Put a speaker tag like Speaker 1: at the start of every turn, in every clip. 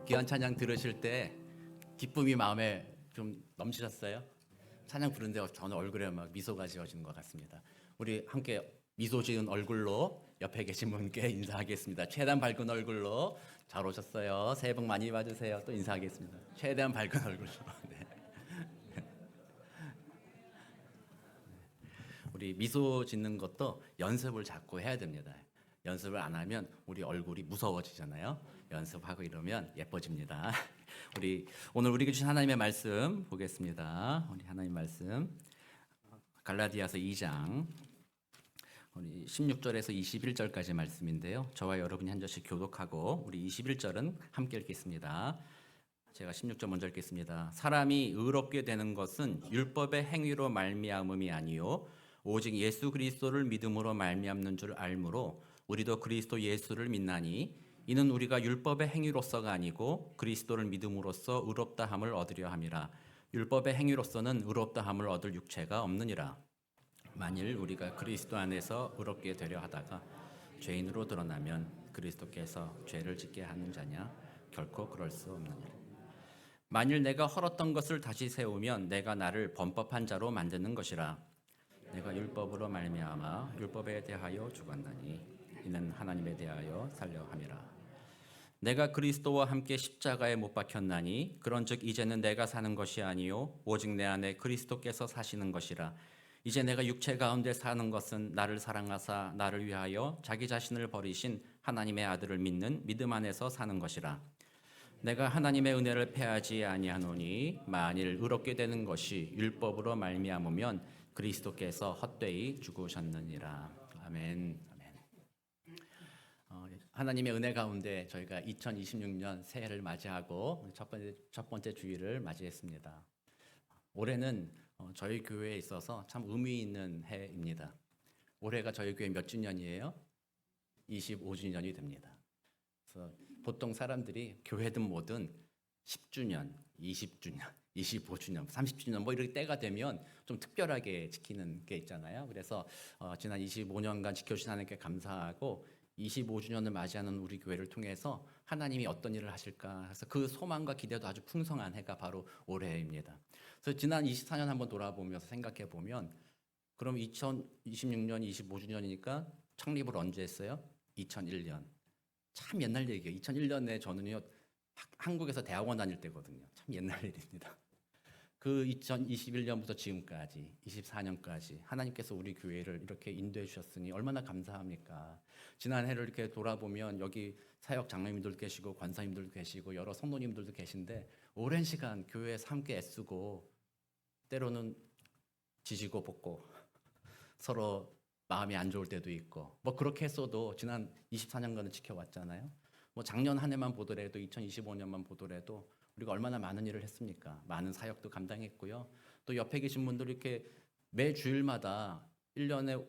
Speaker 1: 귀한 찬양 들으실 때 기쁨이 마음에 좀 넘치셨어요? 찬양 부르는데 저는 얼굴에 막 미소가 지어지는 것 같습니다. 우리 함께 미소 지은 얼굴로 옆에 계신 분께 인사하겠습니다. 최대한 밝은 얼굴로 잘 오셨어요. 새해 복 많이 받으세요. 또 인사하겠습니다. 최대한 밝은 얼굴로. 네. 우리 미소 짓는 것도 연습을 자꾸 해야 됩니다. 연습을 안 하면 우리 얼굴이 무서워지잖아요. 연습하고 이러면 예뻐집니다. 오늘 우리에게 주신 하나님의 말씀 보겠습니다. 우리 하나님 말씀 갈라디아서 2장 우리 16절에서 21절까지 말씀인데요. 저와 여러분이 한 절씩 교독하고 우리 21절은 함께 읽겠습니다. 제가 16절 먼저 읽겠습니다. 사람이 의롭게 되는 것은 율법의 행위로 말미암음이 아니요 오직 예수 그리스도를 믿음으로 말미암는 줄 알므로 우리도 그리스도 예수를 믿나니 이는 우리가 율법의 행위로서가 아니고 그리스도를 믿음으로써 의롭다함을 얻으려 함이라. 율법의 행위로서는 의롭다함을 얻을 육체가 없느니라. 만일 우리가 그리스도 안에서 의롭게 되려 하다가 죄인으로 드러나면 그리스도께서 죄를 짓게 하는 자냐? 결코 그럴 수 없느니라. 만일 내가 헐었던 것을 다시 세우면 내가 나를 범법한 자로 만드는 것이라. 내가 율법으로 말미암아 율법에 대하여 죽었나니 이는 하나님에 대하여 살려 함이라. 내가 그리스도와 함께 십자가에 못 박혔나니 그런즉 이제는 내가 사는 것이 아니요 오직 내 안에 그리스도께서 사시는 것이라. 이제 내가 육체 가운데 사는 것은 나를 사랑하사 나를 위하여 자기 자신을 버리신 하나님의 아들을 믿는 믿음 안에서 사는 것이라. 내가 하나님의 은혜를 패하지 아니하노니 만일 의롭게 되는 것이 율법으로 말미암으면 그리스도께서 헛되이 죽으셨느니라. 아멘. 하나님의 은혜 가운데 저희가 2026년 새해를 맞이하고 첫 번째 주일을 맞이했습니다. 올해는 저희 교회에 있어서 참 의미 있는 해입니다. 올해가 저희 교회 몇 주년이에요? 25주년이 됩니다. 그래서 보통 사람들이 교회든 뭐든 10주년, 20주년, 25주년, 30주년 뭐 이렇게 때가 되면 좀 특별하게 지키는 게 있잖아요. 그래서 지난 25년간 지켜주신 하나님께 감사하고 25주년을 맞이하는 우리 교회를 통해서 하나님이 어떤 일을 하실까 해서 그 소망과 기대도 아주 풍성한 해가 바로 올해입니다. 그래서 지난 24년 한번 돌아보면서 생각해 보면 그럼 2026년 25주년이니까 창립을 언제 했어요? 2001년. 참 옛날 얘기예요. 2001년에 저는요 한국에서 대학원 다닐 때거든요. 참 옛날 일입니다. 그 2021년부터 지금까지 24년까지 하나님께서 우리 교회를 이렇게 인도해 주셨으니 얼마나 감사합니까? 지난 해를 이렇게 돌아보면 여기 사역 장로님들 계시고 권사님들도 계시고 여러 성도님들도 계신데 오랜 시간 교회에서 함께 애쓰고 때로는 지지고 볶고 서로 마음이 안 좋을 때도 있고 뭐 그렇게 했어도 지난 24년간은 지켜왔잖아요. 뭐 작년 한 해만 보더라도 2025년만 보더라도 우리가 얼마나 많은 일을 했습니까? 많은 사역도 감당했고요. 또 옆에 계신 분들 이렇게 매 주일마다 1년에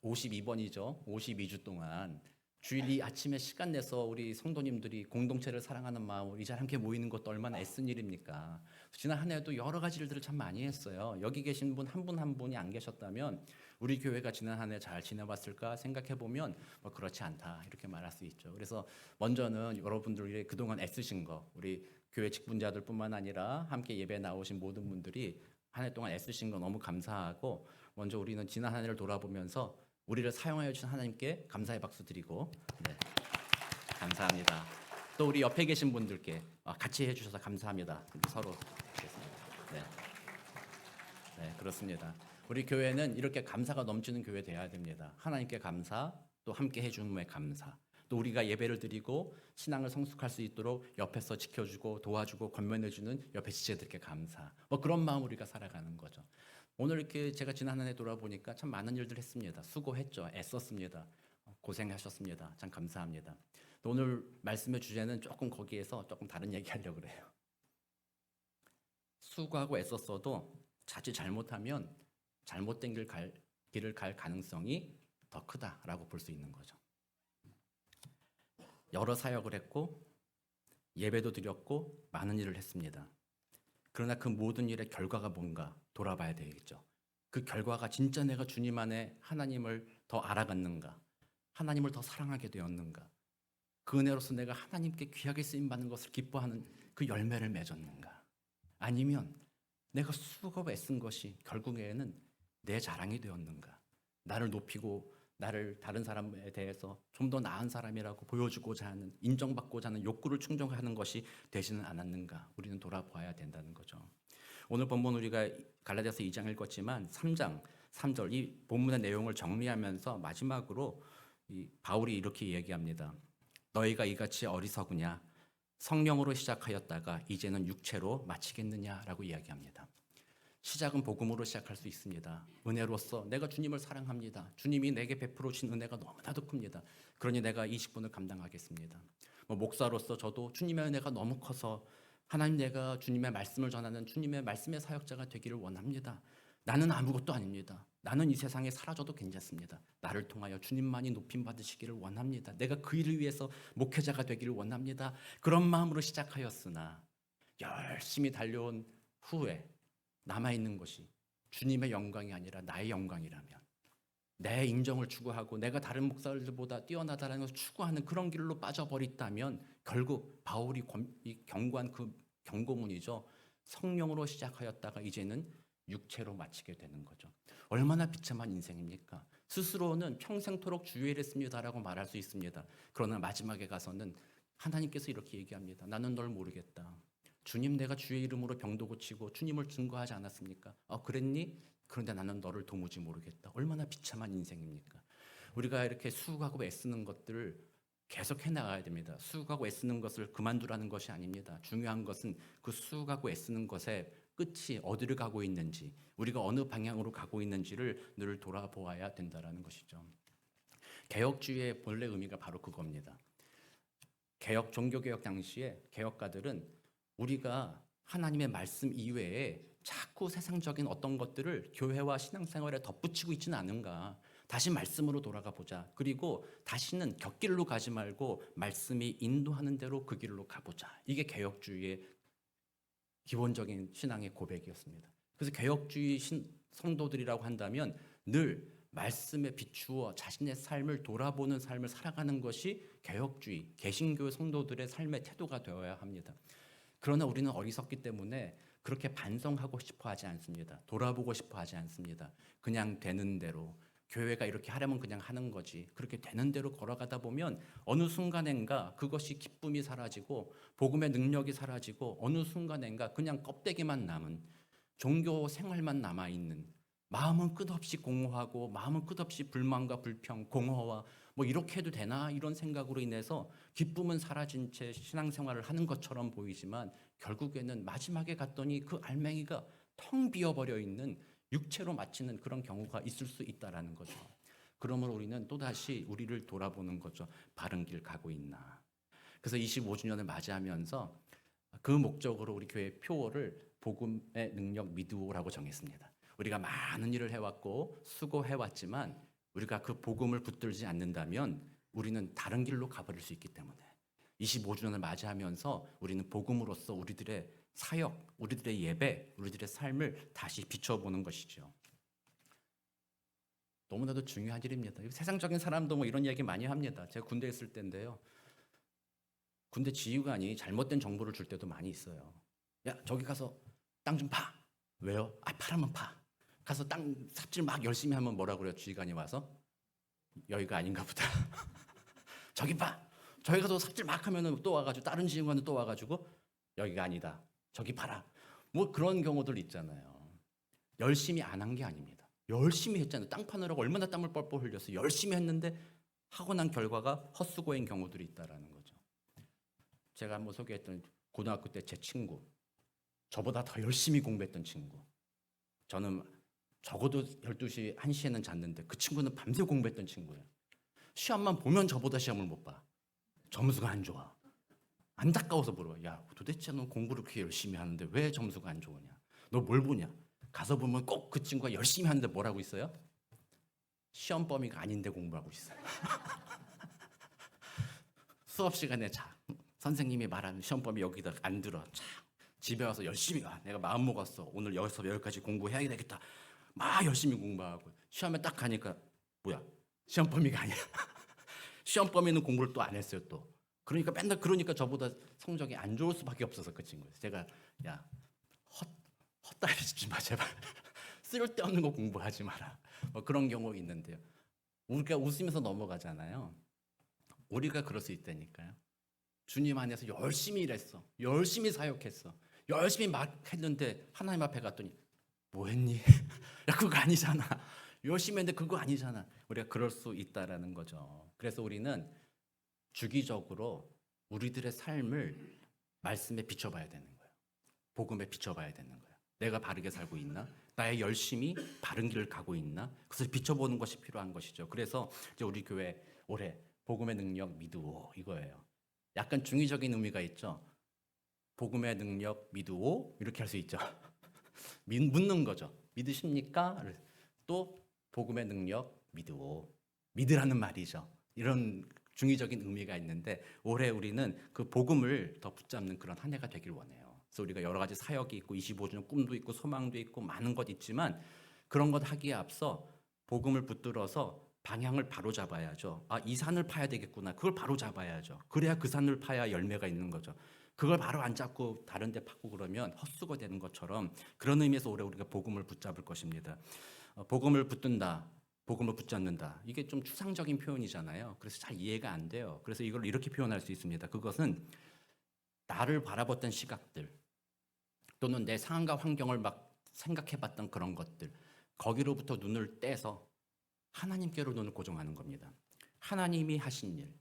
Speaker 1: 52번이죠. 52주 동안 주일 아침에 시간 내서 우리 성도님들이 공동체를 사랑하는 마음으로 이 자리에 함께 모이는 것도 얼마나 애쓴 일입니까? 지난 한 해도 여러 가지 일들을 참 많이 했어요. 여기 계신 분 한 분 한 분이 안 계셨다면 우리 교회가 지난 한 해 잘 지내봤을까 생각해 보면 뭐 그렇지 않다 이렇게 말할 수 있죠. 그래서 먼저는 여러분들이 그동안 애쓰신 거 우리 교회 직분자들뿐만 아니라 함께 예배 나오신 모든 분들이 한 해 동안 애쓰신 거 너무 감사하고 먼저 우리는 지난 한 해를 돌아보면서 우리를 사용하여 주신 하나님께 감사의 박수 드리고 네, 감사합니다. 또 우리 옆에 계신 분들께 같이 해주셔서 감사합니다. 서로 하겠습니다. 네, 그렇습니다. 우리 교회는 이렇게 감사가 넘치는 교회 되어야 됩니다. 하나님께 감사, 또 함께 해줌에 감사. 또 우리가 예배를 드리고 신앙을 성숙할 수 있도록 옆에서 지켜주고 도와주고 권면해주는 옆에 지체들께 감사. 뭐 그런 마음으로 우리가 살아가는 거죠. 오늘 이렇게 제가 지난 한 해 돌아보니까 참 많은 일들 했습니다. 수고했죠. 애썼습니다. 고생하셨습니다. 참 감사합니다. 또 오늘 말씀의 주제는 조금 거기에서 조금 다른 얘기 하려고 그래요. 수고하고 애썼어도 자칫 잘못하면 잘못된 길을 갈 가능성이 더 크다라고 볼 수 있는 거죠. 여러 사역을 했고 예배도 드렸고 많은 일을 했습니다. 그러나 그 모든 일의 결과가 뭔가 돌아봐야 되겠죠. 그 결과가 진짜 내가 주님 안에 하나님을 더 알아갔는가? 하나님을 더 사랑하게 되었는가? 그 은혜로서 내가 하나님께 귀하게 쓰임받는 것을 기뻐하는 그 열매를 맺었는가? 아니면 내가 수고 애쓴 것이 결국에는 내 자랑이 되었는가? 나를 높이고 나를 다른 사람에 대해서 좀 더 나은 사람이라고 보여주고자 하는, 인정받고자 하는 욕구를 충족하는 것이 되지는 않았는가? 우리는 돌아봐야 된다는 거죠. 오늘 본문 우리가 갈라디아서 2장 읽었지만 3장 3절 이 본문의 내용을 정리하면서 마지막으로 바울이 이렇게 이야기합니다. 너희가 이같이 어리석으냐? 성령으로 시작하였다가 이제는 육체로 마치겠느냐라고 이야기합니다. 시작은 복음으로 시작할 수 있습니다. 은혜로서 내가 주님을 사랑합니다. 주님이 내게 베풀어 주신 은혜가 너무나도 큽니다. 그러니 내가 이 직분을 감당하겠습니다. 목사로서 저도 주님의 은혜가 너무 커서 하나님, 내가 주님의 말씀을 전하는 주님의 말씀의 사역자가 되기를 원합니다. 나는 아무것도 아닙니다. 나는 이 세상에 사라져도 괜찮습니다. 나를 통하여 주님만이 높임 받으시기를 원합니다. 내가 그 일을 위해서 목회자가 되기를 원합니다. 그런 마음으로 시작하였으나 열심히 달려온 후에 남아있는 것이 주님의 영광이 아니라 나의 영광이라면, 내 인정을 추구하고 내가 다른 목사들보다 뛰어나다는 것을 추구하는 그런 길로 빠져버렸다면 결국 바울이 경고한 그 경고문이죠. 성령으로 시작하였다가 이제는 육체로 마치게 되는 거죠. 얼마나 비참한 인생입니까? 스스로는 평생토록 주의 일을 했습니다라고 말할 수 있습니다. 그러나 마지막에 가서는 하나님께서 이렇게 얘기합니다. 나는 널 모르겠다. 주님, 내가 주의 이름으로 병도 고치고 주님을 증거하지 않았습니까? 그랬니? 그런데 나는 너를 도무지 모르겠다. 얼마나 비참한 인생입니까? 우리가 이렇게 수고하고 애쓰는 것들을 계속 해나가야 됩니다. 수고하고 애쓰는 것을 그만두라는 것이 아닙니다. 중요한 것은 그 수고하고 애쓰는 것의 끝이 어디를 가고 있는지, 우리가 어느 방향으로 가고 있는지를 늘 돌아보아야 된다는 것이죠. 개혁주의의 본래 의미가 바로 그겁니다. 종교개혁 당시에 개혁가들은 우리가 하나님의 말씀 이외에 자꾸 세상적인 어떤 것들을 교회와 신앙생활에 덧붙이고 있지는 않은가, 다시 말씀으로 돌아가 보자. 그리고 다시는 곁길로 가지 말고 말씀이 인도하는 대로 그 길로 가보자. 이게 개혁주의의 기본적인 신앙의 고백이었습니다. 그래서 개혁주의 성도들이라고 한다면 늘 말씀에 비추어 자신의 삶을 돌아보는 삶을 살아가는 것이 개혁주의, 개신교 성도들의 삶의 태도가 되어야 합니다. 그러나 우리는 어리석기 때문에 그렇게 반성하고 싶어 하지 않습니다. 돌아보고 싶어 하지 않습니다. 그냥 되는 대로, 교회가 이렇게 하려면 그냥 하는 거지, 그렇게 되는 대로 걸어가다 보면 어느 순간엔가 그것이 기쁨이 사라지고 복음의 능력이 사라지고 어느 순간엔가 그냥 껍데기만 남은 종교 생활만 남아있는, 마음은 끝없이 공허하고 마음은 끝없이 불만과 불평, 공허와 이렇게 해도 되나 이런 생각으로 인해서 기쁨은 사라진 채 신앙생활을 하는 것처럼 보이지만 결국에는 마지막에 갔더니 그 알맹이가 텅 비어버려 있는, 육체로 마치는 그런 경우가 있을 수 있다라는 거죠. 그러므로 우리는 또다시 우리를 돌아보는 거죠. 바른 길 가고 있나. 그래서 25주년을 맞이하면서 그 목적으로 우리 교회 표어를 복음의 능력 미두오라고 정했습니다. 우리가 많은 일을 해왔고 수고해왔지만 우리가 그 복음을 붙들지 않는다면 우리는 다른 길로 가버릴 수 있기 때문에 25주년을 맞이하면서 우리는 복음으로서 우리들의 사역, 우리들의 예배, 우리들의 삶을 다시 비춰보는 것이죠. 너무나도 중요한 일입니다. 세상적인 사람도 이런 이야기 많이 합니다. 제가 군대에 있을 때인데요. 군대 지휘관이 잘못된 정보를 줄 때도 많이 있어요. 야, 저기 가서 땅 좀 파. 왜요? 파라면 파. 가서 땅 삽질 막 열심히 하면 뭐라고 그래요? 지휘관이 와서 여기가 아닌가 보다. 저기 봐. 저기 가서 삽질 막 하면은 또 와가지고 다른 지휘관은 또 와가지고 여기가 아니다. 저기 봐라. 그런 경우들 있잖아요. 열심히 안 한 게 아닙니다. 열심히 했잖아요. 땅 파느라고 얼마나 땀을 뻘뻘 흘렸어요. 열심히 했는데 하고 난 결과가 헛수고인 경우들이 있다라는 거죠. 제가 한번 소개했던 고등학교 때 제 친구, 저보다 더 열심히 공부했던 친구. 저는 적어도 12시, 1시에는 잤는데 그 친구는 밤새 공부했던 친구예요. 시험만 보면 저보다 시험을 못 봐. 점수가 안 좋아. 안타까워서 물어요. 야, 도대체 너 공부를 그렇게 열심히 하는데 왜 점수가 안 좋으냐? 너 뭘 보냐? 가서 보면 꼭 그 친구가 열심히 하는데 뭐라고 있어요? 시험 범위가 아닌데 공부하고 있어요. 수업 시간에 선생님이 말하는 시험 범위 여기다 안 들어. 집에 와서 열심히 내가 마음 먹었어. 오늘 여기서 여기까지 공부해야 되겠다. 막 열심히 공부하고 시험에 딱 가니까 뭐야? 시험 범위가 아니야. 시험 범위는 공부를 또 안 했어요. 또 그러니까 저보다 성적이 안 좋을 수밖에 없어서 그 친구예요. 제가 야 헛다리 짚지 마 제발. 쓸데없는 거 공부하지 마라. 뭐 그런 경우 있는데요. 우리가 웃으면서 넘어가잖아요. 우리가 그럴 수 있다니까요. 주님 안에서 열심히 일했어. 열심히 사역했어. 열심히 막 했는데 하나님 앞에 갔더니 뭐 했니? 야 그거 아니잖아. 열심히 했는데 그거 아니잖아. 우리가 그럴 수 있다라는 거죠. 그래서 우리는 주기적으로 우리들의 삶을 말씀에 비춰봐야 되는 거예요. 복음에 비춰봐야 되는 거예요. 내가 바르게 살고 있나? 나의 열심이 바른 길을 가고 있나? 그것을 비춰보는 것이 필요한 것이죠. 그래서 이제 우리 교회 올해 복음의 능력 믿으오 이거예요. 약간 중의적인 의미가 있죠. 복음의 능력 믿으오 이렇게 할 수 있죠. 묻는 거죠. 믿으십니까? 또 복음의 능력 믿으오. 믿으라는 말이죠. 이런 중의적인 의미가 있는데 올해 우리는 그 복음을 더 붙잡는 그런 한 해가 되길 원해요. 그래서 우리가 여러 가지 사역이 있고 25주년 꿈도 있고 소망도 있고 많은 것 있지만 그런 것 하기에 앞서 복음을 붙들어서 방향을 바로 잡아야죠. 이 산을 파야 되겠구나. 그걸 바로 잡아야죠. 그래야 그 산을 파야 열매가 있는 거죠. 그걸 바로 안 잡고 다른 데 파고 그러면 헛수고 되는 것처럼 그런 의미에서 올해 우리가 복음을 붙잡을 것입니다. 복음을 붙든다. 복음을 붙잡는다. 이게 좀 추상적인 표현이잖아요. 그래서 잘 이해가 안 돼요. 그래서 이걸 이렇게 표현할 수 있습니다. 그것은 나를 바라봤던 시각들 또는 내 상황과 환경을 막 생각해봤던 그런 것들 거기로부터 눈을 떼서 하나님께로 눈을 고정하는 겁니다. 하나님이 하신 일,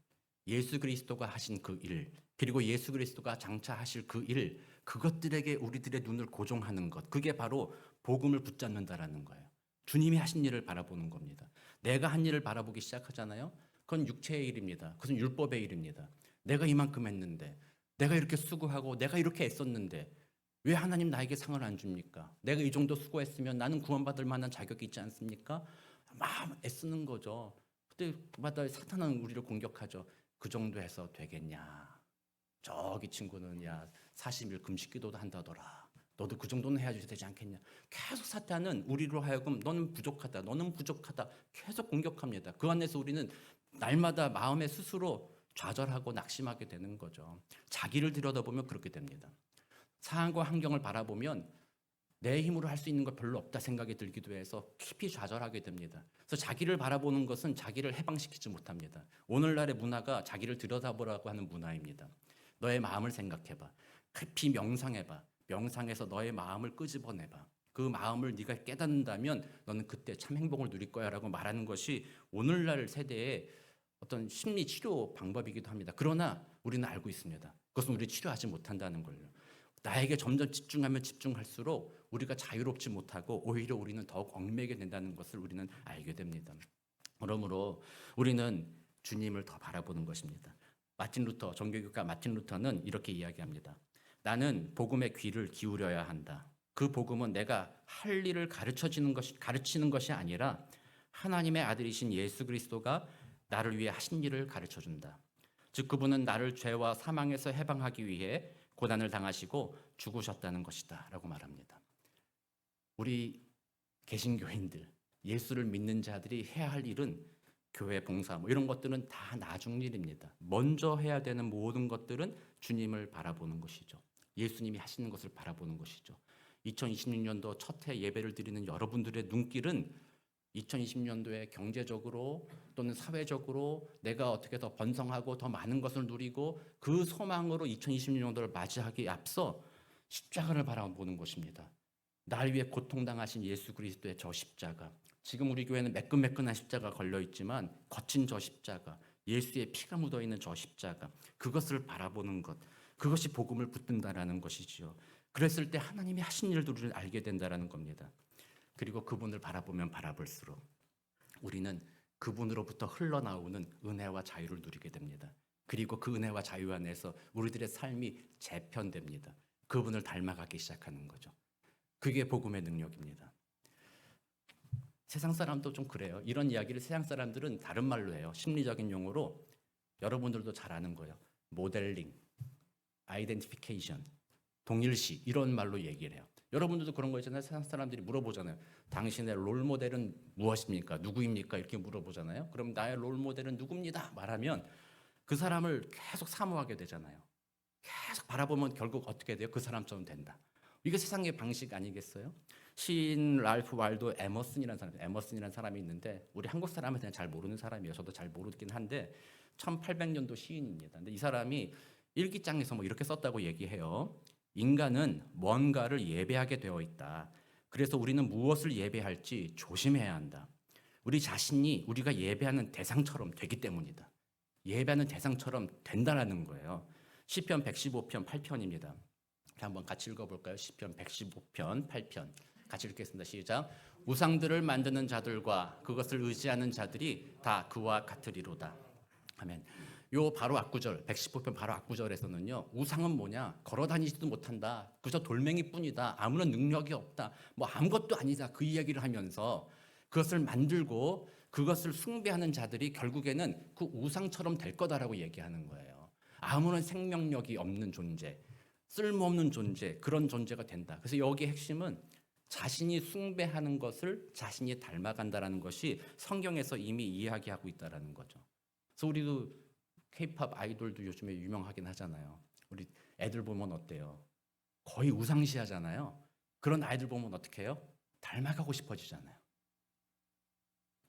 Speaker 1: 예수 그리스도가 하신 그 일, 그리고 예수 그리스도가 장차 하실 그 일, 그것들에게 우리들의 눈을 고정하는 것, 그게 바로 복음을 붙잡는다라는 거예요. 주님이 하신 일을 바라보는 겁니다. 내가 한 일을 바라보기 시작하잖아요. 그건 육체의 일입니다. 그것은 율법의 일입니다. 내가 이만큼 했는데, 내가 이렇게 수고하고 내가 이렇게 애썼는데 왜 하나님 나에게 상을 안 줍니까? 내가 이 정도 수고했으면 나는 구원받을 만한 자격이 있지 않습니까? 막 애쓰는 거죠. 그때마다 사탄은 우리를 공격하죠. 그 정도 해서 되겠냐? 저기 친구는 40일 금식 기도도 한다더라. 너도 그 정도는 해야지 되지 않겠냐? 계속 사탄은 우리로 하여금 너는 부족하다. 너는 부족하다. 계속 공격합니다. 그 안에서 우리는 날마다 마음에 스스로 좌절하고 낙심하게 되는 거죠. 자기를 들여다보면 그렇게 됩니다. 상황과 환경을 바라보면 내 힘으로 할 수 있는 거 별로 없다 생각이 들기도 해서 깊이 좌절하게 됩니다. 그래서 자기를 바라보는 것은 자기를 해방시키지 못합니다. 오늘날의 문화가 자기를 들여다보라고 하는 문화입니다. 너의 마음을 생각해봐. 깊이 명상해봐. 명상해서 너의 마음을 끄집어내봐. 그 마음을 네가 깨닫는다면 너는 그때 참 행복을 누릴 거야 라고 말하는 것이 오늘날 세대의 어떤 심리 치료 방법이기도 합니다. 그러나 우리는 알고 있습니다. 그것은 우리 치료하지 못한다는 걸요. 나에게 점점 집중하면 집중할수록 우리가 자유롭지 못하고 오히려 우리는 더욱 얽매게 된다는 것을 우리는 알게 됩니다. 그러므로 우리는 주님을 더 바라보는 것입니다. 정교교가 마틴 루터는 이렇게 이야기합니다. 나는 복음의 귀를 기울여야 한다. 그 복음은 내가 할 일을 가르치는 것이 아니라 하나님의 아들이신 예수 그리스도가 나를 위해 하신 일을 가르쳐준다. 즉 그분은 나를 죄와 사망에서 해방하기 위해 고난을 당하시고 죽으셨다는 것이다 라고 말합니다. 우리 개신교인들, 예수를 믿는 자들이 해야 할 일은 교회 봉사 이런 것들은 다 나중 일입니다. 먼저 해야 되는 모든 것들은 주님을 바라보는 것이죠. 예수님이 하시는 것을 바라보는 것이죠. 2026년도 첫 해 예배를 드리는 여러분들의 눈길은 2020년도에 경제적으로 또는 사회적으로 내가 어떻게 더 번성하고 더 많은 것을 누리고 그 소망으로 2026년도를 맞이하기에 앞서 십자가를 바라보는 것입니다. 날 위해 고통당하신 예수 그리스도의 저 십자가. 지금 우리 교회는 매끈매끈한 십자가 걸려있지만 거친 저 십자가, 예수의 피가 묻어있는 저 십자가, 그것을 바라보는 것, 그것이 복음을 붙든다라는 것이지요. 그랬을 때 하나님이 하신 일들을 알게 된다라는 겁니다. 그리고 그분을 바라보면 바라볼수록 우리는 그분으로부터 흘러나오는 은혜와 자유를 누리게 됩니다. 그리고 그 은혜와 자유 안에서 우리들의 삶이 재편됩니다. 그분을 닮아가기 시작하는 거죠. 그게 복음의 능력입니다. 세상 사람도 좀 그래요. 이런 이야기를 세상 사람들은 다른 말로 해요. 심리적인 용어로 여러분들도 잘 아는 거예요. 모델링, 아이덴티피케이션, 동일시 이런 말로 얘기를 해요. 여러분들도 그런 거 있잖아요. 세상 사람들이 물어보잖아요. 당신의 롤모델은 무엇입니까? 누구입니까? 이렇게 물어보잖아요. 그럼 나의 롤모델은 누굽니다. 말하면 그 사람을 계속 사모하게 되잖아요. 계속 바라보면 결국 어떻게 돼요? 그 사람처럼 된다. 이게 세상의 방식 아니겠어요? 시인 랄프 waldo 에머슨이라는 사람이 있는데 우리 한국 사람한테는 잘 모르는 사람이에요. 저도 잘 모르긴 한데 1800년도 시인입니다. 근데 이 사람이 일기장에서 뭐 이렇게 썼다고 얘기해요. 인간은 뭔가를 예배하게 되어 있다. 그래서 우리는 무엇을 예배할지 조심해야 한다. 우리 자신이 우리가 예배하는 대상처럼 되기 때문이다. 예배하는 대상처럼 된다라는 거예요. 시편 115편 8편입니다. 한번 같이 읽어볼까요? 시편 115편 8편 같이 읽겠습니다. 시작. 우상들을 만드는 자들과 그것을 의지하는 자들이 다 그와 같으리로다. 아멘. 요 바로 앞구절 115편 바로 앞구절에서는요, 우상은 뭐냐, 걸어다니지도 못한다, 그저 돌멩이뿐이다, 아무런 능력이 없다, 뭐 아무것도 아니다, 그 이야기를 하면서 그것을 만들고 그것을 숭배하는 자들이 결국에는 그 우상처럼 될 거다라고 얘기하는 거예요. 아무런 생명력이 없는 존재, 쓸모없는 존재, 그런 존재가 된다. 그래서 여기의 핵심은 자신이 숭배하는 것을 자신이 닮아간다라는 것이 성경에서 이미 이야기하고 있다라는 거죠. 그래서 우리도 K-팝 아이돌도 요즘에 유명하긴 하잖아요. 우리 애들 보면 어때요? 거의 우상시하잖아요. 그런 아이들 보면 어떻게 해요? 닮아가고 싶어지잖아요.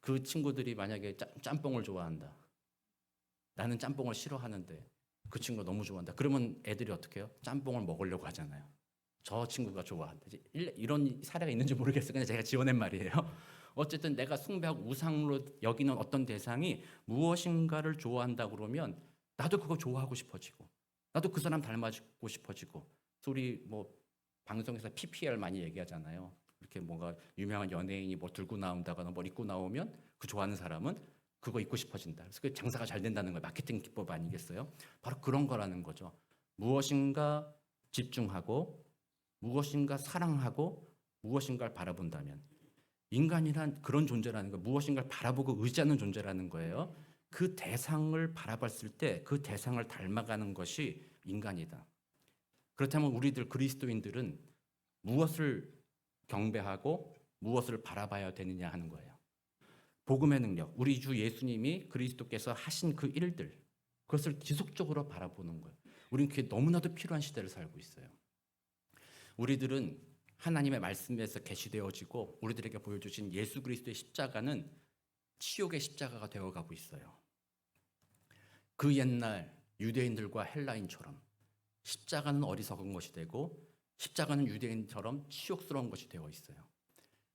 Speaker 1: 그 친구들이 만약에 짬뽕을 좋아한다. 나는 짬뽕을 싫어하는데 그 친구가 너무 좋아한다. 그러면 애들이 어떻게 해요? 짬뽕을 먹으려고 하잖아요. 저 친구가 좋아한다. 이런 사례가 있는지 모르겠어요. 그냥 제가 지어낸 말이에요. 어쨌든 내가 숭배하고 우상으로 여기는 어떤 대상이 무엇인가를 좋아한다 그러면 나도 그거 좋아하고 싶어지고, 나도 그 사람 닮아지고 싶어지고. 그래서 우리 뭐 방송에서 PPL 많이 얘기하잖아요. 이렇게 뭔가 유명한 연예인이 뭐 들고 나온다거나 뭐 입고 나오면 그 좋아하는 사람은 그거 입고 싶어진다. 그래서 그 장사가 잘 된다는 거예요. 마케팅 기법 아니겠어요? 바로 그런 거라는 거죠. 무엇인가 집중하고 무엇인가 사랑하고 무엇인가를 바라본다면, 인간이란 그런 존재라는 거예요. 무엇인가를 바라보고 의지하는 존재라는 거예요. 그 대상을 바라봤을 때 그 대상을 닮아가는 것이 인간이다. 그렇다면 우리들 그리스도인들은 무엇을 경배하고 무엇을 바라봐야 되느냐 하는 거예요. 복음의 능력, 우리 주 예수님이 그리스도께서 하신 그 일들, 그것을 지속적으로 바라보는 거예요. 우리는 그게 너무나도 필요한 시대를 살고 있어요. 우리들은 하나님의 말씀에서 계시되어지고 우리들에게 보여주신 예수 그리스도의 십자가는 치욕의 십자가가 되어가고 있어요. 그 옛날 유대인들과 헬라인처럼 십자가는 어리석은 것이 되고 십자가는 유대인처럼 치욕스러운 것이 되어 있어요.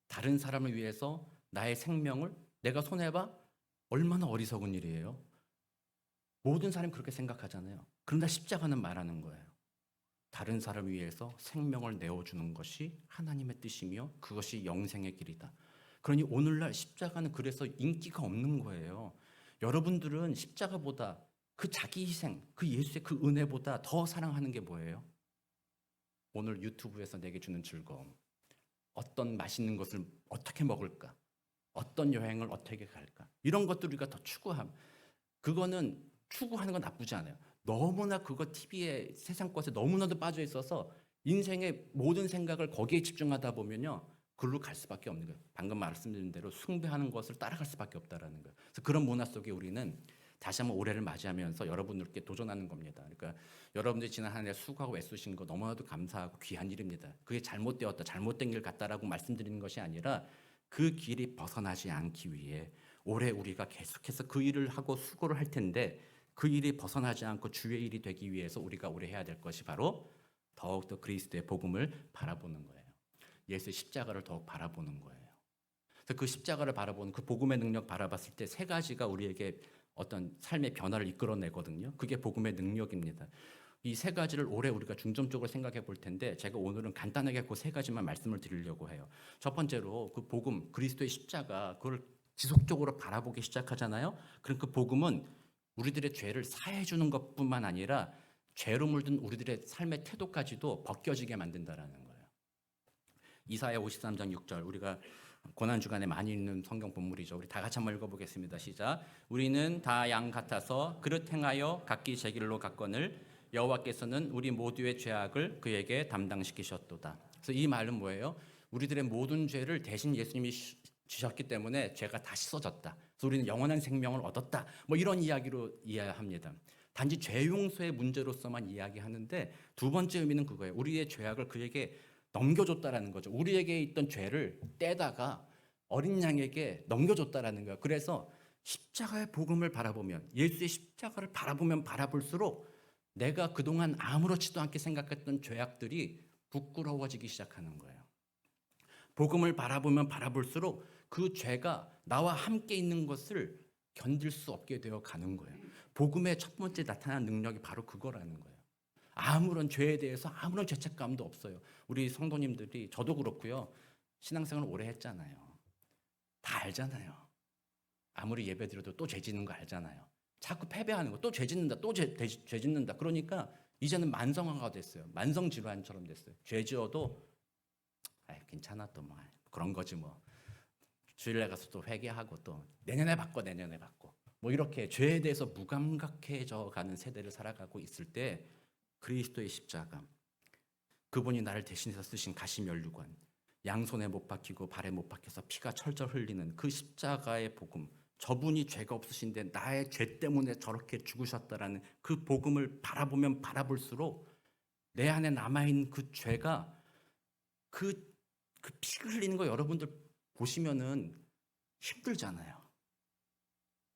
Speaker 1: 다른 사람을 위해서 나의 생명을 내가 손해봐? 얼마나 어리석은 일이에요. 모든 사람이 그렇게 생각하잖아요. 그런데 십자가는 말하는 거예요. 다른 사람을 위해서 생명을 내어주는 것이 하나님의 뜻이며 그것이 영생의 길이다. 그러니 오늘날 십자가는 그래서 인기가 없는 거예요. 여러분들은 십자가보다 그 자기 희생, 그 예수의 그 은혜보다 더 사랑하는 게 뭐예요? 오늘 유튜브에서 내게 주는 즐거움, 어떤 맛있는 것을 어떻게 먹을까, 어떤 여행을 어떻게 갈까, 이런 것들 우리가 더 추구함. 그거는 추구하는 건 나쁘지 않아요. 너무나 그거 TV에 세상 것에 너무나도 빠져 있어서 인생의 모든 생각을 거기에 집중하다 보면요, 글로 갈 수밖에 없는 거예요. 방금 말씀드린 대로 숭배하는 것을 따라갈 수밖에 없다라는 거예요. 그래서 그런 문화 속에 우리는 다시 한번 올해를 맞이하면서 여러분들께 도전하는 겁니다. 그러니까 여러분들이 지난 한 해 수고하고 애쓰신 거 너무나도 감사하고 귀한 일입니다. 그게 잘못되었다, 잘못된 길 같다라고 말씀드리는 것이 아니라 그 길이 벗어나지 않기 위해 올해 우리가 계속해서 그 일을 하고 수고를 할 텐데, 그 일이 벗어나지 않고 주의 일이 되기 위해서 우리가 올해 해야 될 것이 바로 더욱더 그리스도의 복음을 바라보는 거예요. 예수의 십자가를 더욱 바라보는 거예요. 그래서 그 십자가를 바라보는 그 복음의 능력 바라봤을 때 세 가지가 우리에게 어떤 삶의 변화를 이끌어내거든요. 그게 복음의 능력입니다. 이 세 가지를 올해 우리가 중점적으로 생각해 볼 텐데, 제가 오늘은 간단하게 그 세 가지만 말씀을 드리려고 해요. 첫 번째로 그 복음, 그리스도의 십자가, 그걸 지속적으로 바라보기 시작하잖아요. 그럼 그 복음은 우리들의 죄를 사해 주는 것뿐만 아니라 죄로 물든 우리들의 삶의 태도까지도 벗겨지게 만든다라는 거예요. 이사야 53장 6절, 우리가 고난 주간에 많이 읽는 성경 본문이죠. 우리 다 같이 한번 읽어보겠습니다. 시작. 우리는 다 양 같아서 그릇 행하여 각기 제 길로 갔거늘 여호와께서는 우리 모두의 죄악을 그에게 담당시키셨도다. 그래서 이 말은 뭐예요? 우리들의 모든 죄를 대신 예수님이 지셨기 때문에 죄가 다 씻어졌다. 그래서 우리는 영원한 생명을 얻었다. 뭐 이런 이야기로 이해합니다. 단지 죄 용서의 문제로서만 이야기하는데 두 번째 의미는 그거예요. 우리의 죄악을 그에게 넘겨줬다라는 거죠. 우리에게 있던 죄를 떼다가 어린 양에게 넘겨줬다라는 거예요. 그래서 십자가의 복음을 바라보면, 예수의 십자가를 바라보면 바라볼수록 내가 그동안 아무렇지도 않게 생각했던 죄악들이 부끄러워지기 시작하는 거예요. 복음을 바라보면 바라볼수록 그 죄가 나와 함께 있는 것을 견딜 수 없게 되어 가는 거예요. 복음의 첫 번째 나타난 능력이 바로 그거라는 거예요. 아무런 죄에 대해서 아무런 죄책감도 없어요. 우리 성도님들이, 저도 그렇고요, 신앙생활을 오래 했잖아요. 다 알잖아요. 아무리 예배 드려도 또 죄 짓는 거 알잖아요. 자꾸 패배하는 거, 또 죄 짓는다, 또 죄 짓는다. 그러니까 이제는 만성화가 됐어요. 만성질환처럼 됐어요. 죄 지어도 괜찮아, 또 뭐 그런 거지 뭐. 주일날 가서 또 회개하고 또 내년에 바꿔 뭐 이렇게 죄에 대해서 무감각해져 가는 세대를 살아가고 있을 때 그리스도의 십자가, 그분이 나를 대신해서 쓰신 가시면류관, 양손에 못 박히고 발에 못 박혀서 피가 철철 흘리는 그 십자가의 복음, 저분이 죄가 없으신데 나의 죄 때문에 저렇게 죽으셨다라는 그 복음을 바라보면 바라볼수록 내 안에 남아있는 그 죄가, 그 피 흘리는 거 여러분들 보시면은 힘들잖아요.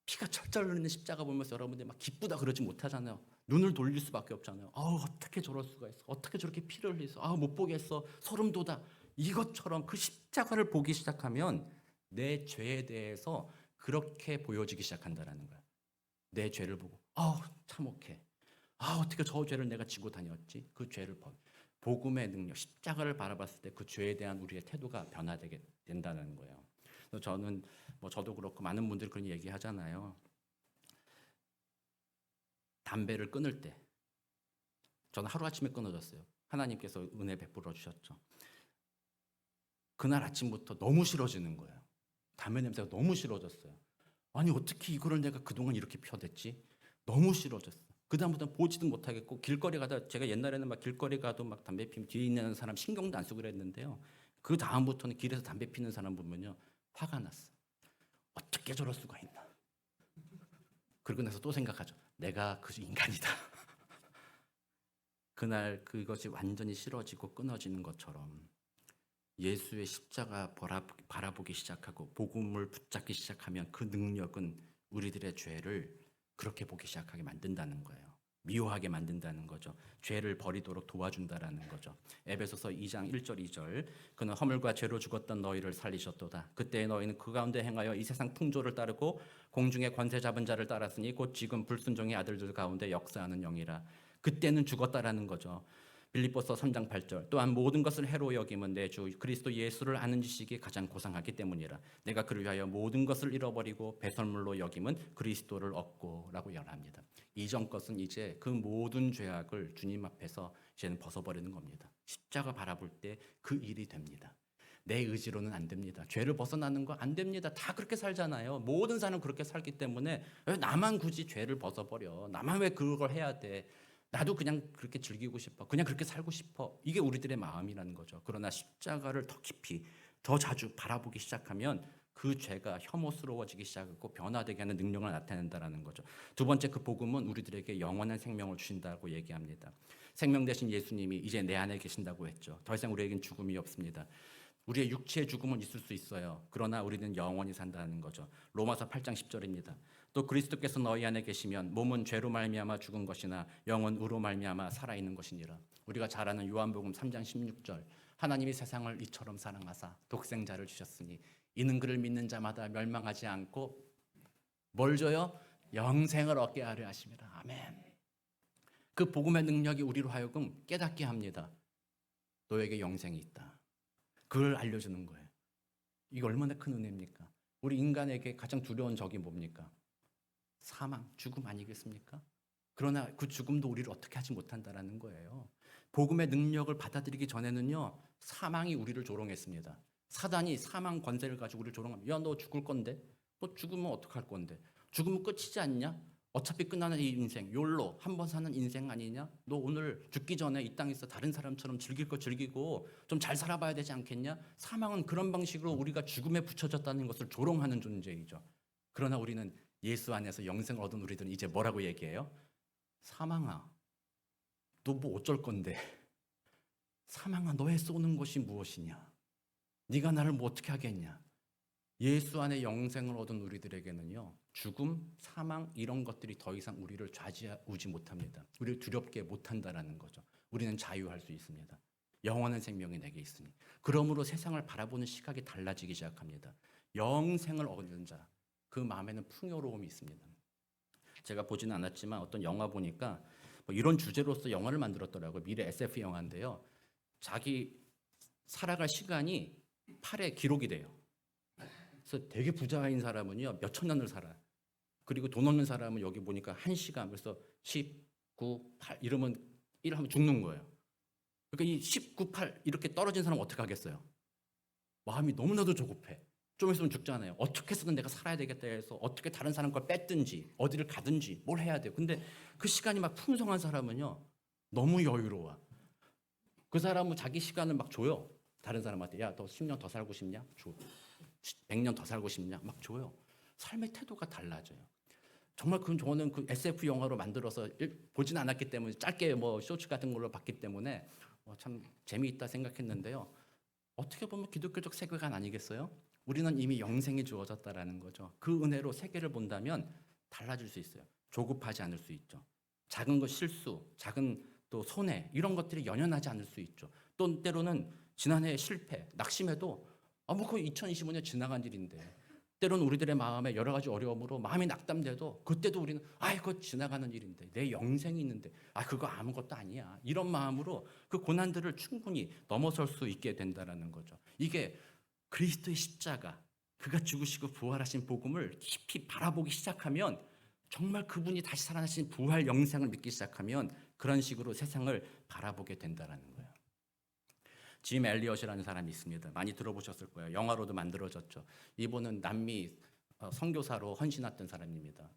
Speaker 1: 피가 철철 흘리는 십자가 보면서 여러분들 막 기쁘다 그러지 못하잖아요. 눈을 돌릴 수밖에 없잖아요. 어떻게 저럴 수가 있어? 어떻게 저렇게 피를 흘리서? 못 보겠어. 소름 돋아. 이것처럼 그 십자가를 보기 시작하면 내 죄에 대해서 그렇게 보여지기 시작한다는 거야. 내 죄를 보고 참혹해. 어떻게 저 죄를 내가 지고 다녔지? 그 죄를 복음의 능력, 십자가를 바라봤을 때 그 죄에 대한 우리의 태도가 변화되게 된다는 거예요. 그래서 저는 저도 그렇고 많은 분들이 그런 얘기 하잖아요. 담배를 끊을 때 저는 하루아침에 끊어졌어요. 하나님께서 은혜 베풀어 주셨죠. 그날 아침부터 너무 싫어지는 거예요. 담배 냄새가 너무 싫어졌어요. 아니 어떻게 이거를 내가 그동안 이렇게 펴댔지? 너무 싫어졌어. 그다음부터는 보지도 못하겠고, 길거리 가다, 제가 옛날에는 막 길거리 가도 막 담배 피면 뒤에 있는 사람 신경도 안 쓰고 그랬는데요. 그 다음부터는 길에서 담배 피는 사람 보면요, 화가 났어. 어떻게 저럴 수가 있나. 그러고 나서 또 생각하죠. 내가 그 인간이다. 그날 그것이 완전히 싫어지고 끊어지는 것처럼 예수의 십자가 바라보기 시작하고 복음을 붙잡기 시작하면 그 능력은 우리들의 죄를 그렇게 보기 시작하게 만든다는 거예요. 미워하게 만든다는 거죠. 죄를 버리도록 도와준다라는 거죠. 에베소서 2장 1절 2절, 그는 허물과 죄로 죽었던 너희를 살리셨도다. 그때 너희는 그 가운데 행하여 이 세상 풍조를 따르고 공중의 권세 잡은 자를 따랐으니 곧 지금 불순종의 아들들 가운데 역사하는 영이라. 그때는 죽었다라는 거죠. 빌립보서 3장 8절, 또한 모든 것을 해로 여김은 내 주 그리스도 예수를 아는 지식이 가장 고상하기 때문이라. 내가 그를 위하여 모든 것을 잃어버리고 배설물로 여김은 그리스도를 얻고 라고 연합니다. 이전 것은 이제 그 모든 죄악을 주님 앞에서 이제는 벗어버리는 겁니다. 십자가 바라볼 때 그 일이 됩니다. 내 의지로는 안 됩니다. 죄를 벗어나는 거 안 됩니다. 다 그렇게 살잖아요. 모든 사람은 그렇게 살기 때문에 왜 나만 굳이 죄를 벗어버려? 나만 왜 그걸 해야 돼? 나도 그냥 그렇게 즐기고 싶어. 그냥 그렇게 살고 싶어. 이게 우리들의 마음이라는 거죠. 그러나 십자가를 더 깊이, 더 자주 바라보기 시작하면 그 죄가 혐오스러워지기 시작하고 변화되게 하는 능력을 나타낸다는 거죠. 두 번째, 그 복음은 우리들에게 영원한 생명을 주신다고 얘기합니다. 생명 대신 예수님이 이제 내 안에 계신다고 했죠. 더 이상 우리에겐 죽음이 없습니다. 우리의 육체의 죽음은 있을 수 있어요. 그러나 우리는 영원히 산다는 거죠. 로마서 8장 10절입니다. 또 그리스도께서 너희 안에 계시면 몸은 죄로 말미암아 죽은 것이나 영은 의로 말미암아 살아있는 것이니라. 우리가 잘 아는 요한복음 3장 16절, 하나님이 세상을 이처럼 사랑하사 독생자를 주셨으니 이는 그를 믿는 자마다 멸망하지 않고 뭘 줘요? 영생을 얻게 하려 하심이라. 아멘. 그 복음의 능력이 우리로 하여금 깨닫게 합니다. 너에게 영생이 있다. 그걸 알려주는 거예요. 이게 얼마나 큰 은혜입니까? 우리 인간에게 가장 두려운 적이 뭡니까? 사망, 죽음 아니겠습니까? 그러나 그 죽음도 우리를 어떻게 하지 못한다라는 거예요. 복음의 능력을 받아들이기 전에는요, 사망이 우리를 조롱했습니다. 사단이 사망 권세를 가지고 우리를 조롱합니다. 야, 너 죽을 건데? 너 죽으면 어떡할 건데? 죽으면 끝이지 않냐? 어차피 끝나는 이 인생, 욜로, 한 번 사는 인생 아니냐? 너 오늘 죽기 전에 이 땅에서 다른 사람처럼 즐길 거 즐기고 좀 잘 살아봐야 되지 않겠냐? 사망은 그런 방식으로 우리가 죽음에 붙여졌다는 것을 조롱하는 존재이죠. 그러나 우리는 예수 안에서 영생을 얻은 우리들은 이제 뭐라고 얘기해요? 사망아, 너 뭐 어쩔 건데? 사망아, 너의 쏘는 것이 무엇이냐? 네가 나를 뭐 어떻게 하겠냐? 예수 안에 영생을 얻은 우리들에게는요, 죽음, 사망 이런 것들이 더 이상 우리를 좌지우지 못합니다. 우리를 두렵게 못한다라는 거죠. 우리는 자유할 수 있습니다. 영원한 생명이 내게 있으니. 그러므로 세상을 바라보는 시각이 달라지기 시작합니다. 영생을 얻는 자, 그 마음에는 풍요로움이 있습니다. 제가 보지는 않았지만 어떤 영화 보니까 뭐 이런 주제로서 영화를 만들었더라고요. 미래 SF 영화인데요. 자기 살아갈 시간이 팔에 기록이 돼요. 그래서 되게 부자인 사람은요, 몇천 년을 살아요. 그리고 돈 없는 사람은 여기 보니까 1시간, 그래서 10, 9, 8 이러면 1 하면 죽는 거예요. 그러니까 이 10, 9, 8 이렇게 떨어진 사람은 어떻게 하겠어요? 마음이 너무나도 조급해. 좀 있으면 죽잖아요. 어떻게 해서든 내가 살아야 되겠다 해서 어떻게 다른 사람 걸 뺐든지 어디를 가든지 뭘 해야 돼요. 근데 그 시간이 막 풍성한 사람은요, 너무 여유로워. 그 사람은 자기 시간을 막 줘요. 다른 사람한테, 야, 너 10년 더 살고 싶냐? 줘. 100년 더 살고 싶냐? 막 줘요. 삶의 태도가 달라져요. 정말 저는 그 SF 영화로 만들어서 보진 않았기 때문에 짧게 뭐 쇼츠 같은 걸로 봤기 때문에 참 재미있다 생각했는데요. 어떻게 보면 기독교적 세계관 아니겠어요? 우리는 이미 영생이 주어졌다라는 거죠. 그 은혜로 세계를 본다면 달라질 수 있어요. 조급하지 않을 수 있죠. 작은 것 실수, 작은 또 손해 이런 것들이 연연하지 않을 수 있죠. 또 때로는 지난해 실패, 낙심해도 그 2025년 지나간 일인데 때로는 우리들의 마음에 여러 가지 어려움으로 마음이 낙담돼도 그때도 우리는 그거 지나가는 일인데 내 영생이 있는데 그거 아무것도 아니야 이런 마음으로 그 고난들을 충분히 넘어설 수 있게 된다라는 거죠. 이게 그리스도의 십자가, 그가 죽으시고 부활하신 복음을 깊이 바라보기 시작하면 정말 그분이 다시 살아나신 부활 영생을 믿기 시작하면 그런 식으로 세상을 바라보게 된다라는 거예요. 짐 엘리엇이라는 사람이 있습니다. 많이 들어보셨을 거예요. 영화로도 만들어졌죠. 이분은 남미 선교사로 헌신했던 사람입니다.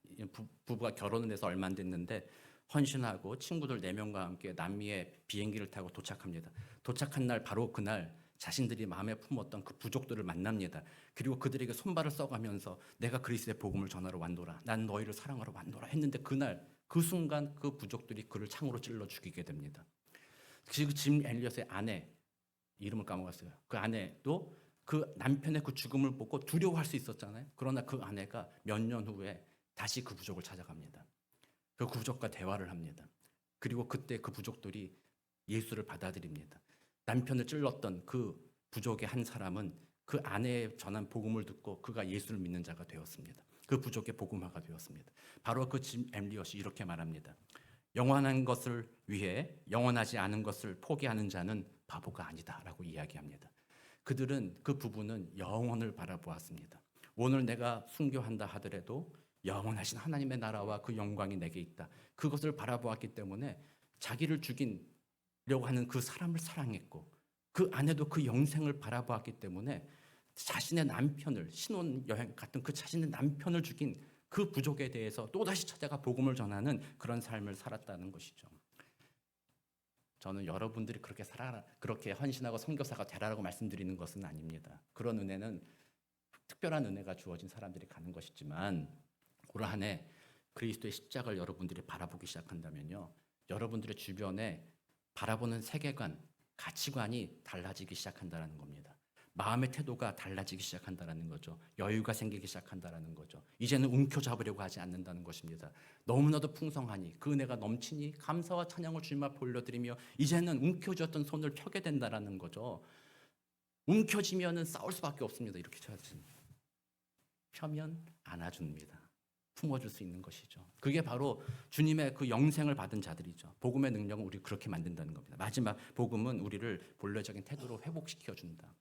Speaker 1: 부부가 결혼을 해서 얼마 안 됐는데 헌신하고 친구들 4명과 함께 남미에 비행기를 타고 도착합니다. 도착한 날 바로 그날 자신들이 마음에 품었던 그 부족들을 만납니다. 그리고 그들에게 손발을 써가면서 내가 그리스도의 복음을 전하러 왔노라. 난 너희를 사랑하러 왔노라 했는데 그날 그 순간 그 부족들이 그를 창으로 찔러 죽이게 됩니다. 지금 짐 엘리엇의 아내 이름을 까먹었어요. 그 아내도 그 남편의 그 죽음을 보고 두려워할 수 있었잖아요. 그러나 그 아내가 몇 년 후에 다시 그 부족을 찾아갑니다. 그 부족과 대화를 합니다. 그리고 그때 그 부족들이 예수를 받아들입니다. 남편을 찔렀던 그 부족의 한 사람은 그 아내의 전한 복음을 듣고 그가 예수를 믿는 자가 되었습니다. 그 부족의 복음화가 되었습니다. 바로 그 짐 엘리엇이 이렇게 말합니다. 영원한 것을 위해 영원하지 않은 것을 포기하는 자는 바보가 아니다라고 이야기합니다. 그 부부는 영원을 바라보았습니다. 오늘 내가 순교한다 하더라도 영원하신 하나님의 나라와 그 영광이 내게 있다. 그것을 바라보았기 때문에 자기를 죽이려고 하는 그 사람을 사랑했고 그 아내도 그 영생을 바라보았기 때문에 자신의 남편을 신혼여행 같은 그 자신의 남편을 죽인 그 부족에 대해서 또다시 찾아가 복음을 전하는 그런 삶을 살았다는 것이죠. 저는 여러분들이 그렇게 헌신하고 선교사가 되라고 말씀드리는 것은 아닙니다. 그런 은혜는 특별한 은혜가 주어진 사람들이 가는 것이지만 올 한 해 그리스도의 십자가를 여러분들이 바라보기 시작한다면요. 여러분들의 주변에 바라보는 세계관, 가치관이 달라지기 시작한다는 겁니다. 마음의 태도가 달라지기 시작한다는 거죠. 여유가 생기기 시작한다는 거죠. 이제는 움켜잡으려고 하지 않는다는 것입니다. 너무나도 풍성하니 그 은혜가 넘치니 감사와 찬양을 주님 앞에 올려드리며 이제는 움켜쥐었던 손을 펴게 된다는 거죠. 움켜쥐면 싸울 수밖에 없습니다. 이렇게 쳐야지. 펴면 안아줍니다. 품어줄 수 있는 것이죠. 그게 바로 주님의 그 영생을 받은 자들이죠. 복음의 능력은 우리를 그렇게 만든다는 겁니다. 마지막 복음은 우리를 본래적인 태도로 회복시켜준다.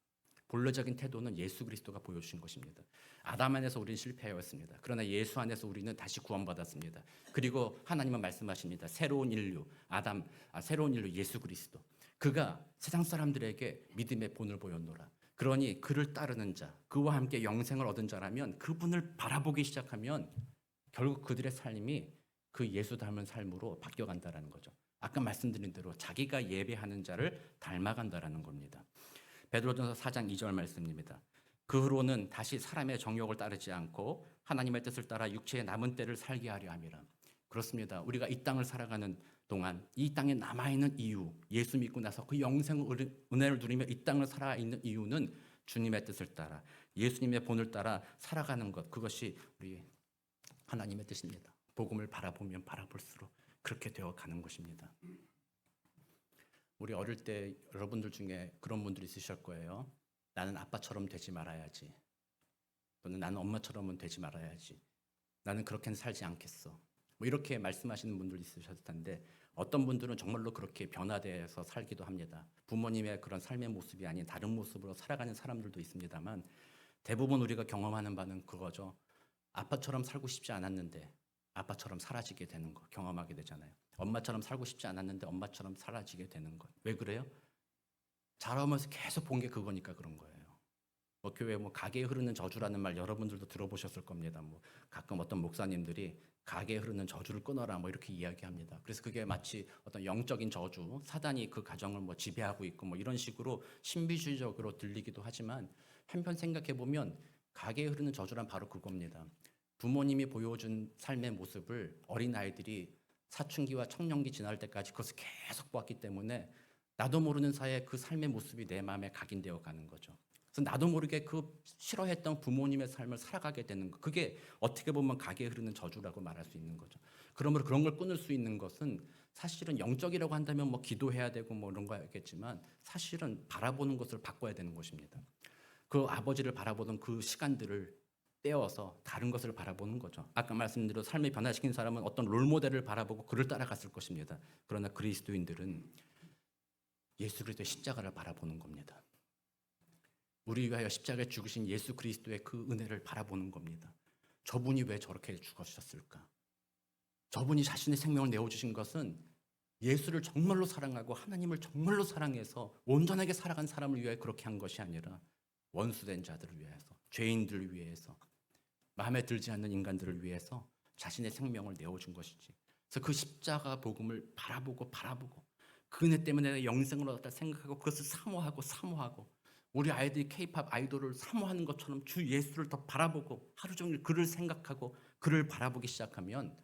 Speaker 1: 본래적인 태도는 예수 그리스도가 보여주신 것입니다. 아담 안에서 우리는 실패하였습니다. 그러나 예수 안에서 우리는 다시 구원받았습니다. 그리고 하나님은 말씀하십니다. 새로운 인류 예수 그리스도. 그가 세상 사람들에게 믿음의 본을 보였노라. 그러니 그를 따르는 자, 그와 함께 영생을 얻은 자라면 그분을 바라보기 시작하면 결국 그들의 삶이 그 예수 닮은 삶으로 바뀌어간다는 거죠. 아까 말씀드린 대로 자기가 예배하는 자를 닮아간다는 겁니다. 베드로전서 4장 2절 말씀입니다. 그 후로는 다시 사람의 정욕을 따르지 않고 하나님의 뜻을 따라 육체의 남은 때를 살게 하려 함이라. 그렇습니다. 우리가 이 땅을 살아가는 동안 이 땅에 남아있는 이유, 예수 믿고 나서 그 영생 은혜를 누리며 이 땅을 살아있는 이유는 주님의 뜻을 따라 예수님의 본을 따라 살아가는 것, 그것이 우리 하나님의 뜻입니다. 복음을 바라보면 바라볼수록 그렇게 되어가는 것입니다. 우리 어릴 때 여러분들 중에 그런 분들이 있으실 거예요. 나는 아빠처럼 되지 말아야지. 또는 나는 엄마처럼은 되지 말아야지. 나는 그렇게는 살지 않겠어. 뭐 이렇게 말씀하시는 분들 있으셨을 텐데 어떤 분들은 정말로 그렇게 변화되어서 살기도 합니다. 부모님의 그런 삶의 모습이 아닌 다른 모습으로 살아가는 사람들도 있습니다만 대부분 우리가 경험하는 바는 그거죠. 아빠처럼 살고 싶지 않았는데 아빠처럼 사라지게 되는 거 경험하게 되잖아요. 엄마처럼 살고 싶지 않았는데 엄마처럼 사라지게 되는 것. 왜 그래요? 자라오면서 계속 본 게 그거니까 그런 거예요. 뭐 교회 뭐 가게에 흐르는 저주라는 말 여러분들도 들어보셨을 겁니다. 뭐 가끔 어떤 목사님들이 가게에 흐르는 저주를 끊어라 뭐 이렇게 이야기합니다. 그래서 그게 마치 어떤 영적인 저주, 사단이 그 가정을 뭐 지배하고 있고 뭐 이런 식으로 신비주의적으로 들리기도 하지만 한편 생각해 보면 가게에 흐르는 저주란 바로 그겁니다. 부모님이 보여준 삶의 모습을 어린 아이들이 사춘기와 청년기 지날 때까지 그것을 계속 보았기 때문에 나도 모르는 사이에 그 삶의 모습이 내 마음에 각인되어 가는 거죠. 그래서 나도 모르게 그 싫어했던 부모님의 삶을 살아가게 되는 거. 그게 어떻게 보면 가게에 흐르는 저주라고 말할 수 있는 거죠. 그러므로 그런 걸 끊을 수 있는 것은 사실은 영적이라고 한다면 뭐 기도해야 되고 뭐 이런 거겠지만 사실은 바라보는 것을 바꿔야 되는 것입니다. 그 아버지를 바라보던 그 시간들을 떼어서 다른 것을 바라보는 거죠. 아까 말씀드린 삶을 변화시킨 사람은 어떤 롤모델을 바라보고 그를 따라갔을 것입니다. 그러나 그리스도인들은 예수 그리스도의 십자가를 바라보는 겁니다. 우리 위하여 십자가에 죽으신 예수 그리스도의 그 은혜를 바라보는 겁니다. 저분이 왜 저렇게 죽으셨을까? 저분이 자신의 생명을 내어주신 것은 예수를 정말로 사랑하고 하나님을 정말로 사랑해서 온전하게 살아간 사람을 위하여 그렇게 한 것이 아니라 원수된 자들을 위해서, 죄인들을 위해서, 마음에 들지 않는 인간들을 위해서 자신의 생명을 내어준 것이지. 그래서 그 십자가 복음을 바라보고 그 은혜 때문에 영생을 얻었다 생각하고 그것을 사모하고 우리 아이들이 K-팝 아이돌을 사모하는 것처럼 주 예수를 더 바라보고 하루 종일 그를 생각하고 그를 바라보기 시작하면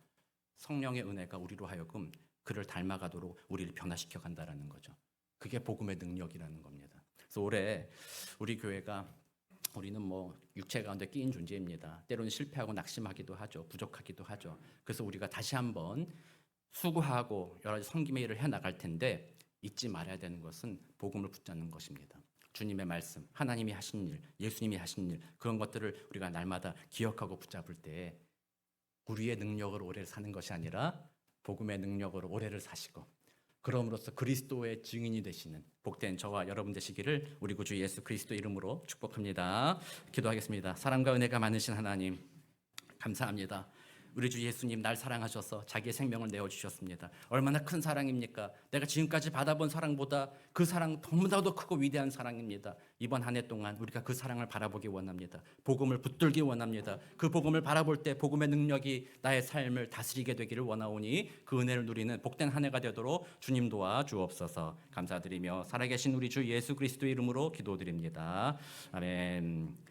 Speaker 1: 성령의 은혜가 우리로 하여금 그를 닮아가도록 우리를 변화시켜 간다라는 거죠. 그게 복음의 능력이라는 겁니다. 그래서 올해 우리 교회가 우리는 뭐 육체 가운데 끼인 존재입니다. 때로는 실패하고 낙심하기도 하죠. 부족하기도 하죠. 그래서 우리가 다시 한번 수고하고 여러 가지 섬김의 일을 해나갈 텐데 잊지 말아야 되는 것은 복음을 붙잡는 것입니다. 주님의 말씀, 하나님이 하신 일, 예수님이 하신 일 그런 것들을 우리가 날마다 기억하고 붙잡을 때 우리의 능력으로 오래를 사는 것이 아니라 복음의 능력으로 오래를 사시고 그럼으로써 그리스도의 증인이 되시는 복된 저와 여러분 되시기를 우리 구주 예수 그리스도 이름으로 축복합니다. 기도하겠습니다. 사랑과 은혜가 많으신 하나님 감사합니다. 우리 주 예수님 날 사랑하셔서 자기의 생명을 내어주셨습니다. 얼마나 큰 사랑입니까? 내가 지금까지 받아본 사랑보다 그 사랑 너무나도 크고 위대한 사랑입니다. 이번 한 해 동안 우리가 그 사랑을 바라보기 원합니다. 복음을 붙들기 원합니다. 그 복음을 바라볼 때 복음의 능력이 나의 삶을 다스리게 되기를 원하오니 그 은혜를 누리는 복된 한 해가 되도록 주님 도와 주옵소서. 감사드리며 살아계신 우리 주 예수 그리스도의 이름으로 기도드립니다. 아멘.